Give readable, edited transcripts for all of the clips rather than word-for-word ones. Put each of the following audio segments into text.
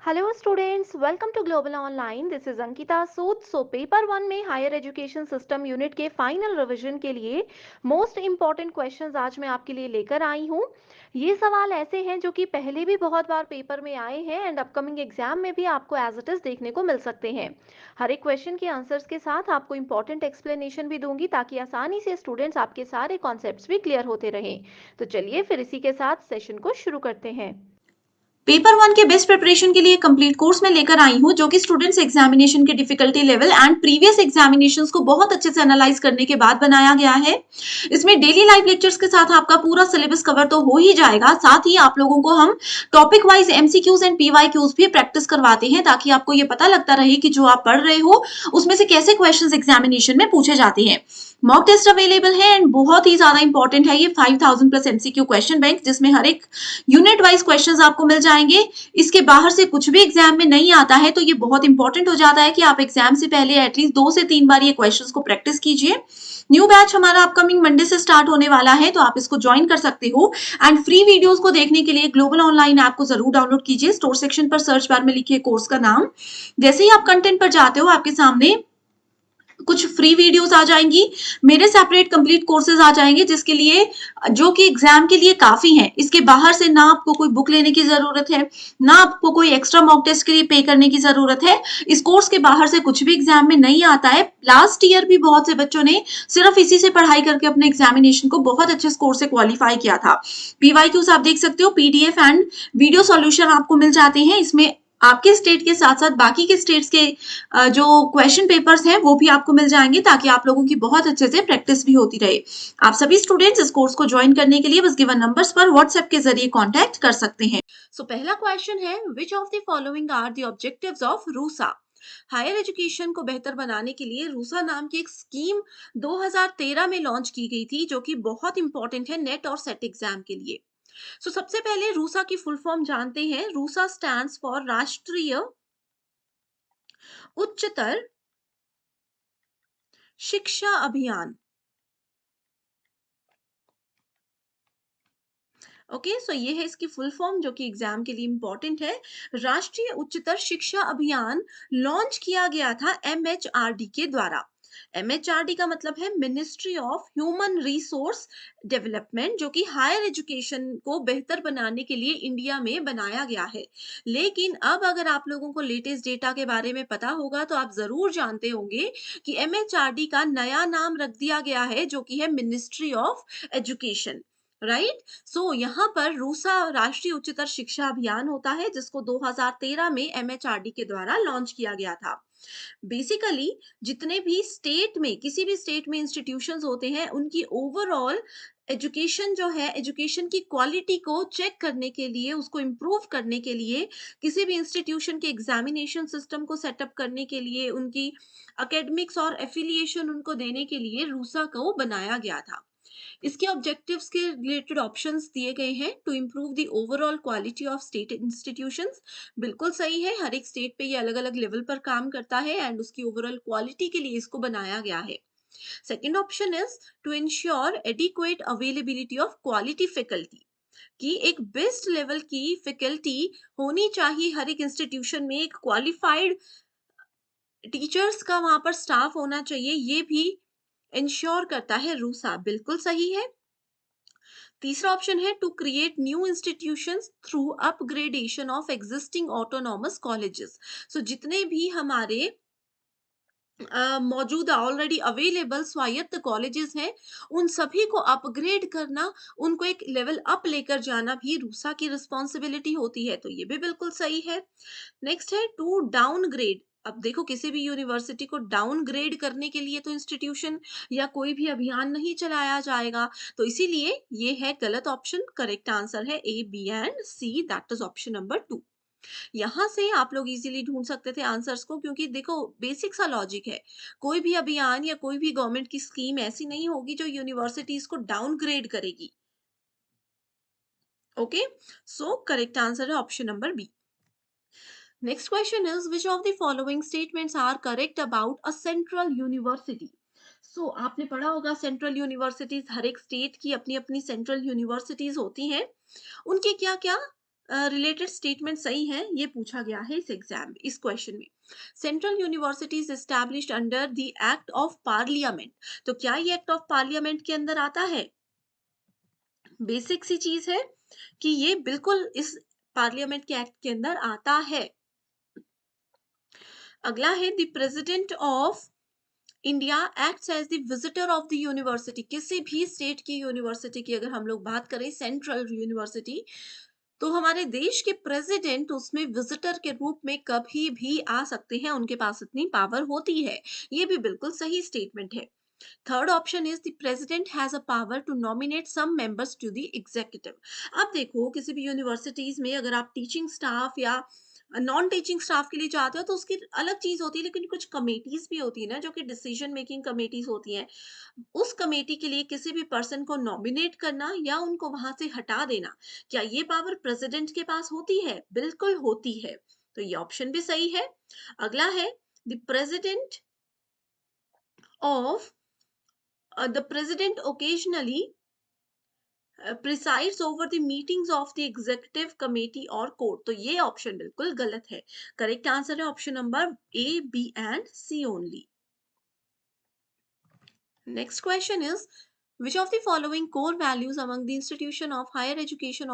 Hello students, welcome to global online. This is Ankita Sood. Paper one में higher education system unit के final revision के लिए most important questions आज मैं आपके लिए लेकर आई हूँ। ये सवाल ऐसे हैं जो कि पहले भी बहुत बार पेपर में आए हैं एंड अपकमिंग एग्जाम में भी आपको एज इट इज देखने को मिल सकते हैं। हर एक क्वेश्चन के आंसर्स के साथ आपको इंपॉर्टेंट एक्सप्लेनेशन भी दूंगी ताकि आसानी से स्टूडेंट्स आपके सारे कॉन्सेप्ट्स भी क्लियर होते रहें। तो चलिए फिर इसी के साथ सेशन को शुरू करते हैं। पेपर वन के बेस्ट प्रिपरेशन के लिए कंप्लीट कोर्स में लेकर आई हूँ जो कि स्टूडेंट्स एग्जामिनेशन के difficulty level and previous examinations को बहुत अच्छे से एनालाइज करने के बाद बनाया गया है। इसमें डेली लाइव लेक्चर्स के साथ आपका पूरा सिलेबस कवर तो हो ही जाएगा, साथ ही आप लोगों को हम topic wise MCQs and PYQs भी प्रैक्टिस करवाते हैं ताकि आपको ये पता लगता रहे कि जो आप पढ़ रहे हो उसमें से कैसे क्वेश्चन एग्जामिनेशन में पूछे जाते हैं। मॉक टेस्ट अवेलेबल है एंड बहुत ही ज्यादा इंपॉर्टेंट है ये 5000 प्लस एमसीक्यू क्वेश्चन बैंक, जिसमें हर एक यूनिट वाइज क्वेश्चंस आपको मिल जाएंगे। इसके बाहर से कुछ भी एग्जाम में नहीं आता है तो ये बहुत इंपॉर्टेंट हो जाता है कि आप एग्जाम से पहले एटलीस्ट 2 से 3 बार ये क्वेश्चंस को प्रैक्टिस कीजिए। न्यू बैच हमारा अपकमिंग मंडे से स्टार्ट होने वाला है तो आप इसको ज्वाइन कर सकते हो एंड फ्री वीडियोस को देखने के लिए ग्लोबल ऑनलाइन ऐप को जरूर डाउनलोड कीजिए। स्टोर सेक्शन पर सर्च बार में लिखिए कोर्स का नाम। जैसे ही आप कंटेंट पर जाते हो आपके सामने कुछ फ्री वीडियोस आ जाएंगी, मेरे सेपरेट कंप्लीट कोर्सेज आ जाएंगे जिसके लिए जो कि एग्जाम के लिए काफी है। इसके बाहर से ना आपको कोई बुक लेने की जरूरत है, ना आपको कोई एक्स्ट्रा मॉक टेस्ट के लिए पे करने की जरूरत है। इस कोर्स के बाहर से कुछ भी एग्जाम में नहीं आता है। लास्ट ईयर भी बहुत से बच्चों ने सिर्फ इसी से पढ़ाई करके अपने एग्जामिनेशन को बहुत अच्छे स्कोर से क्वालिफाई किया था। पीवाईक्यूज आप देख सकते हो, पीडीएफ एंड वीडियो सॉल्यूशन आपको मिल जाते हैं। इसमें आपके स्टेट के साथ साथ बाकी के स्टेट्स के जो क्वेश्चन पेपर्स हैं वो भी आपको मिल जाएंगे ताकि आप लोगों की बहुत अच्छे से प्रैक्टिस भी होती रहे। आप सभी स्टूडेंट्स इस कोर्स को ज्वाइन करने के लिए बस गिवन नंबर्स पर व्हाट्सएप के जरिए कांटेक्ट कर सकते हैं। पहला क्वेश्चन है, which of the following are the objectives of RUSA. Higher education को बेहतर बनाने के लिए रूसा नाम की एक स्कीम 2013 में लॉन्च की गई थी जो कि बहुत इंपॉर्टेंट है नेट और सेट एग्जाम के लिए। सबसे पहले रूसा की फुल फॉर्म जानते हैं। रूसा स्टैंड्स फॉर राष्ट्रीय उच्चतर शिक्षा अभियान। ओके, सो ये है इसकी फुल फॉर्म जो कि एग्जाम के लिए इंपॉर्टेंट है। राष्ट्रीय उच्चतर शिक्षा अभियान लॉन्च किया गया था एमएचआरडी के द्वारा। एमएचआरडी का मतलब है ministry of human resource development, जो कि हायर एजुकेशन को बेहतर बनाने के लिए इंडिया में बनाया गया है। लेकिन अब अगर आप लोगों को लेटेस्ट डेटा के बारे में पता होगा तो आप जरूर जानते होंगे कि एमएचआरडी का नया नाम रख दिया गया है जो कि है मिनिस्ट्री ऑफ एजुकेशन। राइट। यहाँ पर रूसा राष्ट्रीय उच्चतर शिक्षा अभियान होता है जिसको 2013 में एमएचआरडी के द्वारा लॉन्च किया गया था। बेसिकली जितने भी स्टेट में किसी भी स्टेट में इंस्टीट्यूशंस होते हैं उनकी ओवरऑल एजुकेशन जो है, एजुकेशन की क्वालिटी को चेक करने के लिए, उसको इम्प्रूव करने के लिए, किसी भी इंस्टीट्यूशन के एग्जामिनेशन सिस्टम को सेटअप करने के लिए, उनकी एकेडमिक्स और एफिलिएशन उनको देने के लिए रूसा को बनाया गया था। इसके ऑब्जेक्टिव्स के रिलेटेड ऑप्शंस दिए गए हैं। To improve the overall quality of state institutions, बिल्कुल सही है। हर एक स्टेट पे ये अलग अलग लेवल पर काम करता है एंड उसकी ओवरऑल क्वालिटी के लिए इसको बनाया गया है। Second option is to ensure adequate availability of quality faculty, कि एक बेस्ट लेवल की फैकल्टी होनी चाहिए हर एक इंस्टीट्यूशन में, एक क्वालिफाइड टीचर्स का वहां पर स्टाफ होना चाहिए, ये भी इंश्योर करता है रूसा, बिल्कुल सही है। तीसरा ऑप्शन है to create new institutions through upgradation of existing autonomous colleges. जितने भी हमारे मौजूदा ऑलरेडी अवेलेबल स्वायत्त कॉलेजेस हैं उन सभी को अपग्रेड करना, उनको एक लेवल अप लेकर जाना भी रूसा की रिस्पॉन्सिबिलिटी होती है, तो ये भी बिल्कुल सही है। नेक्स्ट है टू डाउनग्रेड। अब देखो किसी भी यूनिवर्सिटी को डाउनग्रेड करने के लिए तो इंस्टीट्यूशन या कोई भी अभियान नहीं चलाया जाएगा, तो इसीलिए ये है गलत ऑप्शन। करेक्ट आंसर है A, B and C, that is option number 2। यहाँ से आप लोग इजीली ढूंढ सकते थे आंसर्स को, क्योंकि देखो बेसिक सा लॉजिक है। कोई भी अभियान या कोई भी गवर्नमेंट की स्कीम ऐसी नहीं होगी जो यूनिवर्सिटीज को डाउनग्रेड करेगी। ओके, सो करेक्ट आंसर है option number B. Next question is which of the following statements are correct about a central university. आपने पढ़ा होगा सेंट्रल यूनिवर्सिटीज, हर एक स्टेट की अपनी अपनी सेंट्रल यूनिवर्सिटीज होती हैं। उनके क्या क्या रिलेटेड स्टेटमेंट सही है, ये पूछा गया है इस एग्जाम में, इस क्वेश्चन में। Central universities established under the act of parliament, तो क्या ये एक्ट ऑफ पार्लियामेंट के अंदर आता है? बेसिक सी चीज है कि ये बिल्कुल इस पार्लियामेंट के एक्ट के अंदर आता है। अगला है the president of India acts as the visitor of the university, किसी भी स्टेट की यूनिवर्सिटी की अगर हम लोग बात करें, सेंट्रल यूनिवर्सिटी, तो हमारे देश के प्रेसिडेंट उसमें विजिटर के रूप में कभी भी आ सकते हैं, उनके पास इतनी पावर होती है। ये भी बिल्कुल सही स्टेटमेंट है। Third option is the president has a power to nominate some members to the executive. अब देखो, किसी भी यूनिवर्सिटीज में अगर आप टीचिंग स्टाफ या नॉन टीचिंग स्टाफ के लिए जाते हो तो उसकी अलग चीज होती है, लेकिन कुछ कमेटीज भी होती है ना, जो कि डिसीजन मेकिंग कमेटीज होती हैं। उस कमेटी के लिए किसी भी पर्सन को नॉमिनेट करना या उनको वहां से हटा देना, क्या ये पावर प्रेसिडेंट के पास होती है? बिल्कुल होती है। तो ये ऑप्शन भी सही है। अगला है the president of the president occasionally presides over the meetings of the executive committee और कोर्ट, तो ये ऑप्शन बिल्कुल गलत है। करेक्ट आंसर है option number A, B and C only. Next question is, which of the following core values among the institution of higher education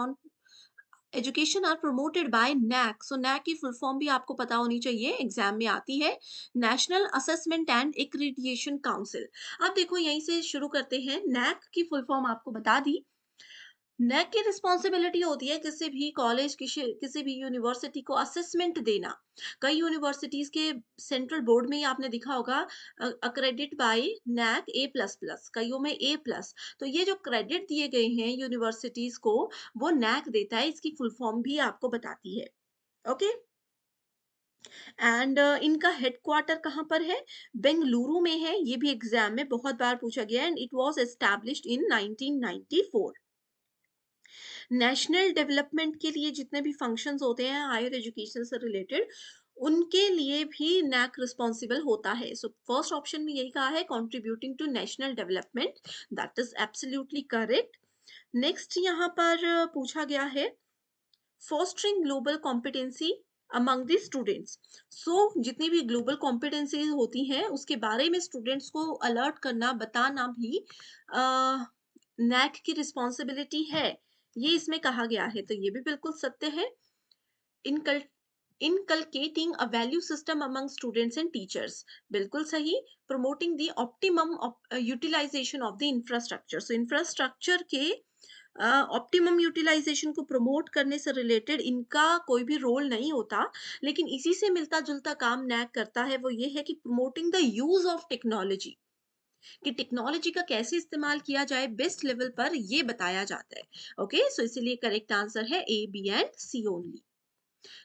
are promoted by NAAC? So NAAC की full form भी आपको पता होनी चाहिए, exam में आती है, national assessment and accreditation council. अब देखो, यहीं से शुरू करते हैं। NAAC की फुल फॉर्म आपको बता दी। NAAC की रिस्पॉन्सिबिलिटी होती है किसी भी कॉलेज, किसी भी यूनिवर्सिटी को असेसमेंट देना। कई यूनिवर्सिटीज के सेंट्रल बोर्ड में ही आपने देखा होगा, अक्रेडिट बाय NAAC A++, कईयों में A+। तो ये जो क्रेडिट दिए गए हैं यूनिवर्सिटीज को, वो NAAC देता है। इसकी फुल फॉर्म भी आपको बताती है। ओके। एंड इनका हेडक्वार्टर कहाँ पर है? बेंगलुरु में है। ये भी एग्जाम में बहुत बार पूछा गया है। And it was established in 1994। National development के लिए जितने भी फंक्शंस होते हैं हायर एजुकेशन से रिलेटेड, उनके लिए भी NAAC रिस्पॉन्सिबल होता है। सो फर्स्ट ऑप्शन में यही कहा है, contributing to national development, that is absolutely correct. Next यहाँ पर पूछा गया है, fostering global competency among the students. So जितनी भी ग्लोबल कॉम्पिटेंसी होती हैं उसके बारे में स्टूडेंट्स को अलर्ट करना, बताना भी NAAC की रिस्पॉन्सिबिलिटी है, ये इसमें कहा गया है। तो ये भी बिल्कुल सत्य है। Inculcating a value system among students and teachers, बिल्कुल सही। Promoting the optimum utilization of the infrastructure, so infrastructure के ऑप्टिमम यूटिलाइजेशन को प्रमोट करने से रिलेटेड इनका कोई भी रोल नहीं होता, लेकिन इसी से मिलता जुलता काम NAAC करता है, वो ये है कि promoting the use of technology, कि टेक्नोलॉजी का कैसे इस्तेमाल किया जाए बेस्ट लेवल पर, ये बताया जाता है। ओके, सो इसीलिए करेक्ट आंसर है A, B and C only.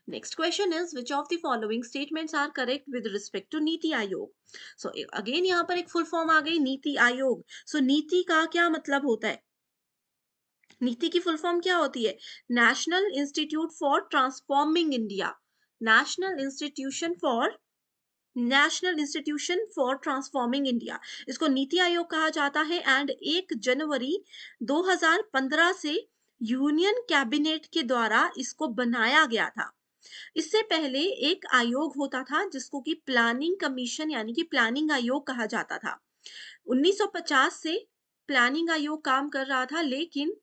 Next question is, which of the following statements are correct with respect to NITI Aayog? So again यहाँ पर एक फुल फॉर्म आ गई, नीति आयोग। सो नीति का क्या मतलब होता है? नीति की फुल फॉर्म क्या होती है? National institute for transforming India, national institution for transforming India, इसको नीति आयोग कहा जाता है। एंड 1 जनवरी 2015 से यूनियन कैबिनेट के द्वारा इसको बनाया गया था। इससे पहले एक आयोग होता था जिसको कि प्लानिंग कमीशन यानी कि प्लानिंग आयोग कहा जाता था। 1950 से प्लानिंग आयोग काम कर रहा था, लेकिन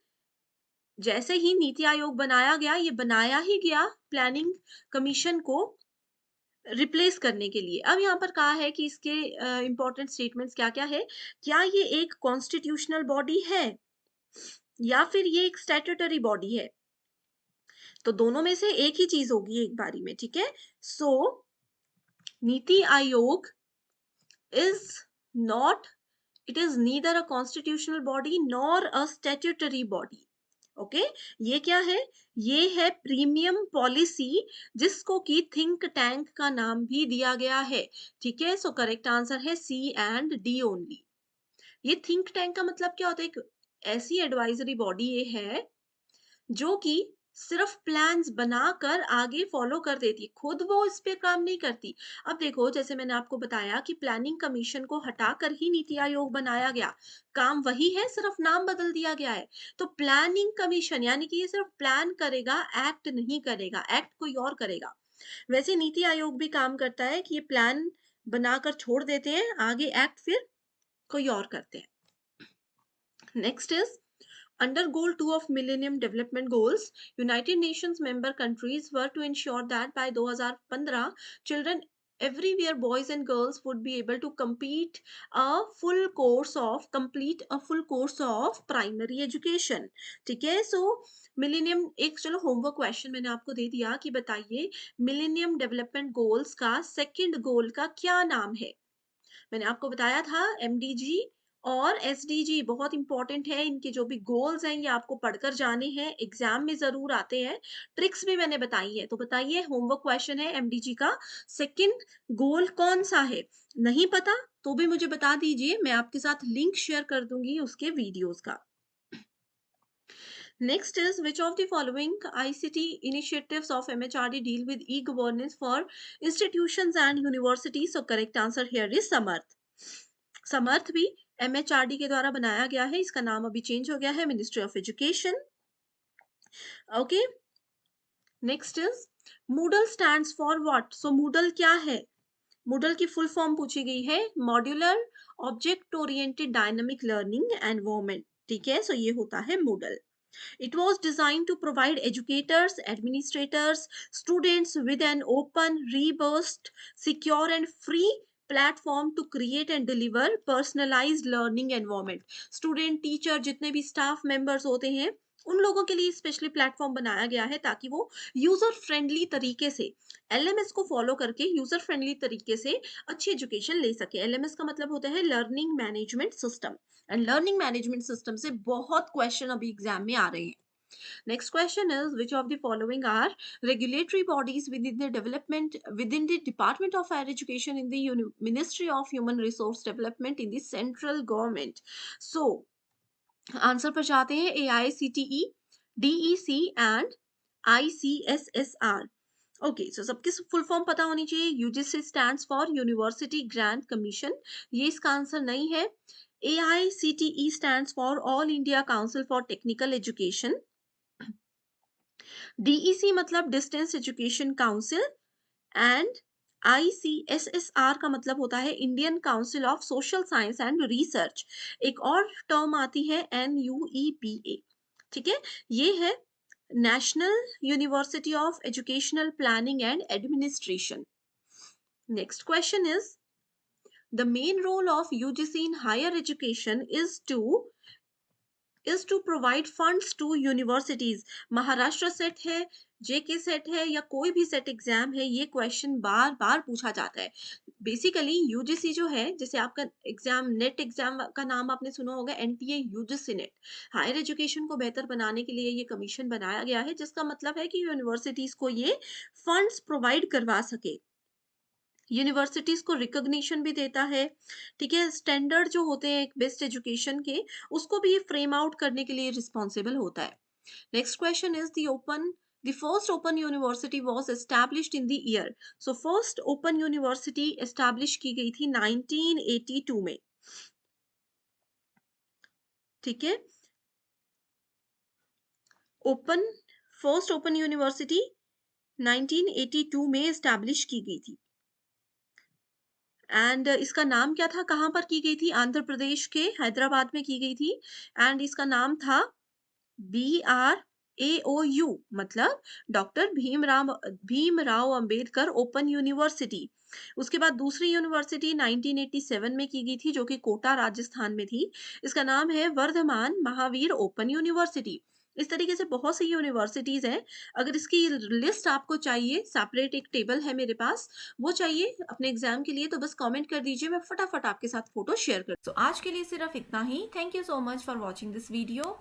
जैसे ही नीति आयोग बनाया गया, ये बनाया ही गया प्लानिंग कमीशन को रिप्लेस करने के लिए। अब यहाँ पर कहा है कि इसके इंपॉर्टेंट स्टेटमेंट्स क्या क्या है। क्या ये एक कॉन्स्टिट्यूशनल बॉडी है या फिर ये एक स्टैट्यूटरी बॉडी है? तो दोनों में से एक ही चीज होगी एक बारी में, ठीक है। सो NITI Aayog is not, it is neither a constitutional body nor a statutory body. Okay, ये क्या है? ये है प्रीमियम पॉलिसी, जिसको कि थिंक टैंक का नाम भी दिया गया है। ठीक है, सो करेक्ट आंसर है सी एंड डी ओनली। ये थिंक टैंक का मतलब क्या होता है? एक ऐसी एडवाइजरी बॉडी ये है जो कि सिर्फ प्लान्स बनाकर आगे फॉलो कर देती है, खुद वो इस पे काम नहीं करती। अब देखो, जैसे मैंने आपको बताया कि प्लानिंग कमीशन को हटाकर ही नीति आयोग बनाया गया, काम वही है, सिर्फ नाम बदल दिया गया है। तो प्लानिंग कमीशन यानी कि ये सिर्फ प्लान करेगा, एक्ट नहीं करेगा, एक्ट कोई और करेगा। वैसे नीति आयोग भी काम करता है कि ये प्लान बनाकर छोड़ देते हैं, आगे एक्ट फिर कोई और करते हैं। Next is under Goal 2 of Millennium Development Goals, United Nations member countries were to ensure that by 2015, children everywhere, boys and girls, would be able to complete a full course of primary education. ठीक है, so millennium एक, चलो homework question मैंने आपको दे दिया कि बताइए millennium development goals का सेकंड गोल का क्या नाम है। मैंने आपको बताया था एमडीजी और एसडीजी बहुत इंपॉर्टेंट है, इनके जो भी गोल्स हैं ये आपको पढ़कर जाने हैं, एग्जाम में जरूर आते हैं, ट्रिक्स भी मैंने बताई है। तो बताइए, होमवर्क क्वेश्चन है, एमडीजी का सेकंड गोल कौन सा है? नहीं पता तो भी मुझे बता दीजिए, मैं आपके साथ लिंक शेयर कर दूंगी उसके वीडियोस का। Next is, which of the following ICT initiatives of MHRD deal with e-governance for institutions and universities? So correct answer here is Samarth. समर्थ भी MHRD के द्वारा बनाया गया है, इसका नाम अभी चेंज हो गया है ministry of education. Okay, next is Moodle stands for what? So Moodle क्या है? मूडल की फुल फॉर्म पूछी गई है, modular object oriented dynamic learning environment. ठीक है, सो ये होता है Moodle. It was designed to provide educators, administrators, students with an open, robust, secure and free platform to create and deliver personalized learning environment. Student, teacher, जितने भी staff members होते हैं, उन लोगों के लिए स्पेशली प्लेटफॉर्म बनाया गया है ताकि वो यूजर फ्रेंडली तरीके से एलएमएस को फॉलो करके यूजर फ्रेंडली तरीके से अच्छी एजुकेशन ले सके। एलएमएस का मतलब होता है learning management system, and learning management system से बहुत क्वेश्चन अभी एग्जाम में आ रहे हैं। Next question is, which of the following are regulatory bodies within the Department of Higher Education in the Ministry of Human Resource Development in the central government? So answer पर जाते हैं, AICTE, DEC and ICSSR। Okay, so सबकी full form पता होनी चाहिए। UGC stands for university grants commission, ये इसका answer नहीं है। AICTE stands for all India council for technical education. DEC मतलब distance education council, and ICSSR का मतलब होता है Indian council of social science and research. एक और टर्म आती है NUEPA। ठीक है, ये है national university of educational planning and administration. Next question is, the main role of UGC in higher education is to provide funds to universities। Maharashtra SET है, J K set है या कोई भी सेट एग्जाम है, ये क्वेश्चन बार बार पूछा जाता है। बेसिकली यूजीसी जो है, जैसे आपका एग्जाम नेट एग्जाम का नाम आपने सुना होगा, NTA UGC NET, higher education को बेहतर बनाने के लिए ये कमीशन बनाया गया है, जिसका मतलब है कि यूनिवर्सिटीज को ये फंड्स प्रोवाइड करवा सके, यूनिवर्सिटीज को रिकॉग्निशन भी देता है। ठीक है, स्टैंडर्ड जो होते हैं एक बेस्ट एजुकेशन के, उसको भी ये फ्रेम आउट करने के लिए रिस्पॉन्सिबल होता है। Next question is, the first open university was established in the year। so first open university establish की गई थी 1982 में। ठीक है, फर्स्ट ओपन यूनिवर्सिटी 1982 में एस्टैब्लिश की गई थी, एंड इसका नाम क्या था, कहाँ पर की गई थी? आंध्र प्रदेश के हैदराबाद में की गई थी, एंड इसका नाम था BRAOU, मतलब doctor Bhimrao Ambedkar open university. उसके बाद दूसरी यूनिवर्सिटी 1987 में की गई थी, जो कि कोटा राजस्थान में थी, इसका नाम है वर्धमान महावीर ओपन यूनिवर्सिटी। इस तरीके से बहुत सी यूनिवर्सिटीज हैं। अगर इसकी लिस्ट आपको चाहिए, सेपरेट एक टेबल है मेरे पास, वो चाहिए अपने एग्जाम के लिए, तो बस कमेंट कर दीजिए, मैं फटाफट आपके साथ फोटो शेयर कर। तो आज के लिए सिर्फ इतना ही। Thank you so much for watching this video.